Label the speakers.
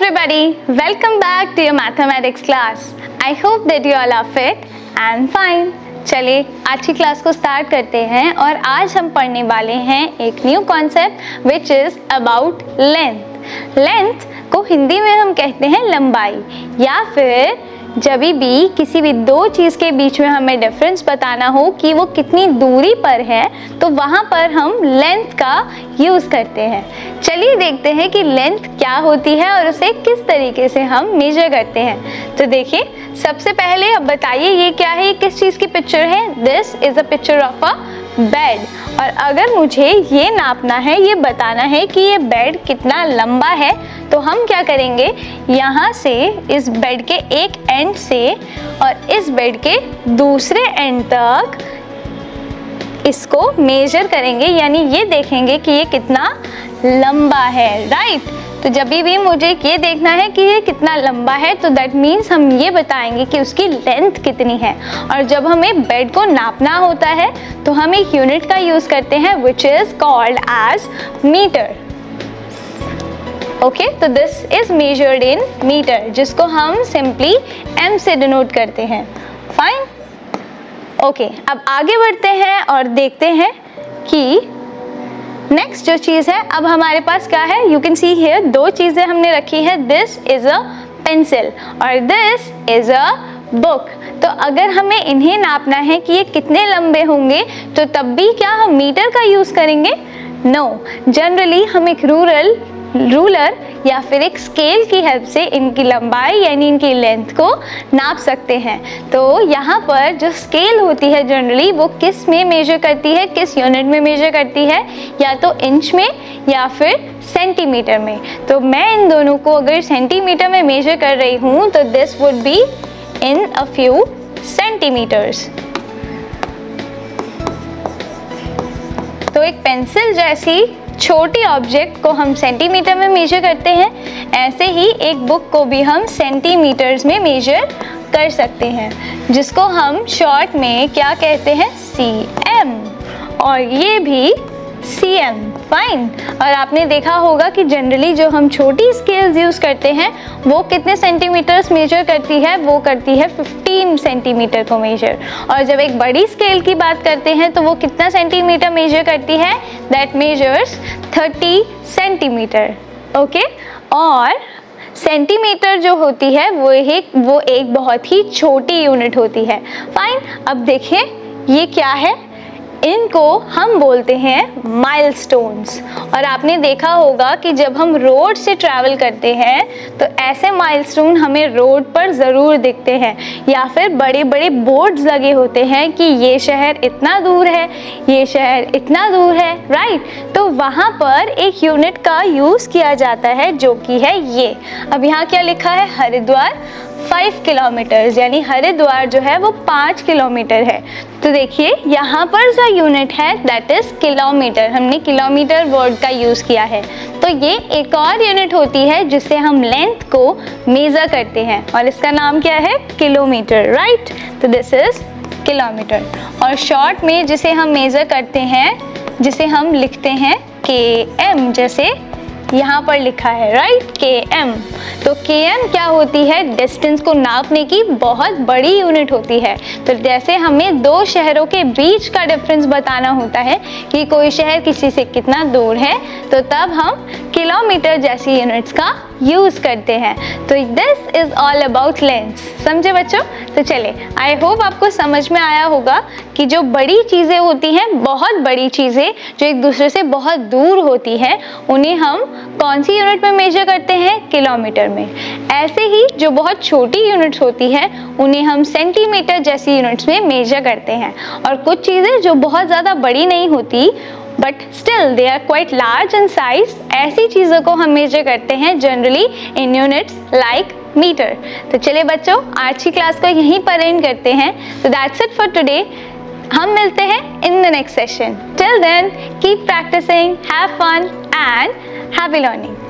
Speaker 1: everybody, welcome back to your mathematics class. I hope that you all are fit and fine. चलिए आज की class को start करते हैं और आज हम पढ़ने वाले हैं एक new concept which is about length. Length को हिंदी में हम कहते हैं लंबाई, या फिर जब भी किसी भी दो चीज़ के बीच में हमें डिफरेंस बताना हो कि वो कितनी दूरी पर है तो वहाँ पर हम लेंथ का यूज़ करते हैं। चलिए देखते हैं कि लेंथ क्या होती है और उसे किस तरीके से हम मेजर करते हैं। तो देखिए, सबसे पहले अब बताइए ये क्या है, ये किस चीज़ की पिक्चर है। This is a picture of a bed, और अगर मुझे ये नापना है, ये बताना है कि ये बेड कितना लंबा है, तो हम क्या करेंगे, यहाँ से इस बेड के एक एंड से और इस बेड के दूसरे एंड तक इसको मेजर करेंगे, यानी ये देखेंगे कि ये कितना लंबा है, राइट। तो जब भी मुझे ये देखना है कि ये कितना लंबा है तो दैट मीन्स हम ये बताएंगे कि उसकी लेंथ कितनी है। और जब हमें बेड को नापना होता है तो हम एक यूनिट का यूज़ करते हैं which is called as meter. Okay, तो this is measured in meter, जिसको हम सिंपली m से डिनोट करते हैं। फाइन, ओके, अब आगे बढ़ते हैं और देखते हैं कि नेक्स्ट जो चीज़ है, अब हमारे पास क्या है। यू कैन सी हियर दो चीज़ें हमने रखी है। दिस इज़ अ पेंसिल और दिस इज़ अ बुक। तो अगर हमें इन्हें नापना है कि ये कितने लंबे होंगे तो तब भी क्या हम मीटर का यूज़ करेंगे? नो, जनरली हम एक रूलर या फिर एक स्केल की हेल्प से इनकी लंबाई यानी इनकी लेंथ को नाप सकते हैं। तो यहाँ पर जो स्केल होती है जनरली वो किस में मेजर करती है, किस यूनिट में मेजर करती है, या तो इंच में या फिर सेंटीमीटर में। तो मैं इन दोनों को अगर सेंटीमीटर में मेजर कर रही हूँ तो this would be in a few centimetres. तो एक पेंसिल जैसी छोटी ऑब्जेक्ट को हम सेंटीमीटर में मेजर करते हैं, ऐसे ही एक बुक को भी हम सेंटीमीटर्स में मेजर कर सकते हैं, जिसको हम शॉर्ट में क्या कहते हैं, cm, और ये भी cm। फाइन, और आपने देखा होगा कि जनरली जो हम छोटी स्केल्स यूज़ करते हैं वो कितने सेंटीमीटर्स मेजर करती है, वो करती है 15 सेंटीमीटर को मेजर। और जब एक बड़ी स्केल की बात करते हैं तो वो कितना सेंटीमीटर मेजर करती है, दैट मेजर्स 30 सेंटीमीटर। ओके, और सेंटीमीटर जो होती है वो एक बहुत ही छोटी यूनिट होती है। फाइन, अब देखिए ये क्या है, इनको हम बोलते हैं माइलस्टोन्स। और आपने देखा होगा कि जब हम रोड से ट्रैवल करते हैं तो ऐसे माइलस्टोन हमें रोड पर ज़रूर दिखते हैं, या फिर बड़े बड़े बोर्ड्स लगे होते हैं कि ये शहर इतना दूर है, ये शहर इतना दूर है, राइट। तो वहाँ पर एक यूनिट का यूज़ किया जाता है जो कि है ये। अब यहाँ क्या लिखा है, हरिद्वार 5 किलोमीटर्स, यानी हरिद्वार जो है वो 5 किलोमीटर है। तो देखिए यहाँ पर जो यूनिट है दैट इज़ किलोमीटर, हमने किलोमीटर वर्ड का यूज़ किया है। तो ये एक और यूनिट होती है जिससे हम लेंथ को मेज़र करते हैं और इसका नाम क्या है, किलोमीटर, राइट। तो दिस इज़ किलोमीटर। और शॉर्ट में जिसे हम मेज़र करते हैं, जिसे हम लिखते हैं km, जैसे यहाँ पर लिखा है, राइट, km। तो km क्या होती है, डिस्टेंस को नापने की बहुत बड़ी यूनिट होती है। तो जैसे हमें दो शहरों के बीच का डिफरेंस बताना होता है कि कोई शहर किसी से कितना दूर है, तो तब हम किलोमीटर जैसी यूनिट्स का यूज़ करते हैं। तो this is all about length. समझे बच्चों? तो चले, आई होप आपको समझ में आया होगा कि जो बड़ी चीज़ें होती हैं, बहुत बड़ी चीज़ें जो एक दूसरे से बहुत दूर होती हैं, उन्हें हम कौन सी यूनिट में मेजर करते हैं, किलोमीटर में। ऐसे ही जो बहुत छोटी यूनिट्स होती हैं उन्हें हम सेंटीमीटर जैसी यूनिट्स में मेजर करते हैं। और कुछ चीज़ें जो बहुत ज़्यादा बड़ी नहीं होती but still they are quite large in size, ऐसी चीज़ों को हम मेजर करते हैं generally in units like metre. तो चलिए बच्चों, आज की क्लास को यहीं पर एंड करते हैं। तो दैट्स इट फॉर टुडे। हम मिलते हैं in the next session. Till then keep practising, have fun and happy learning.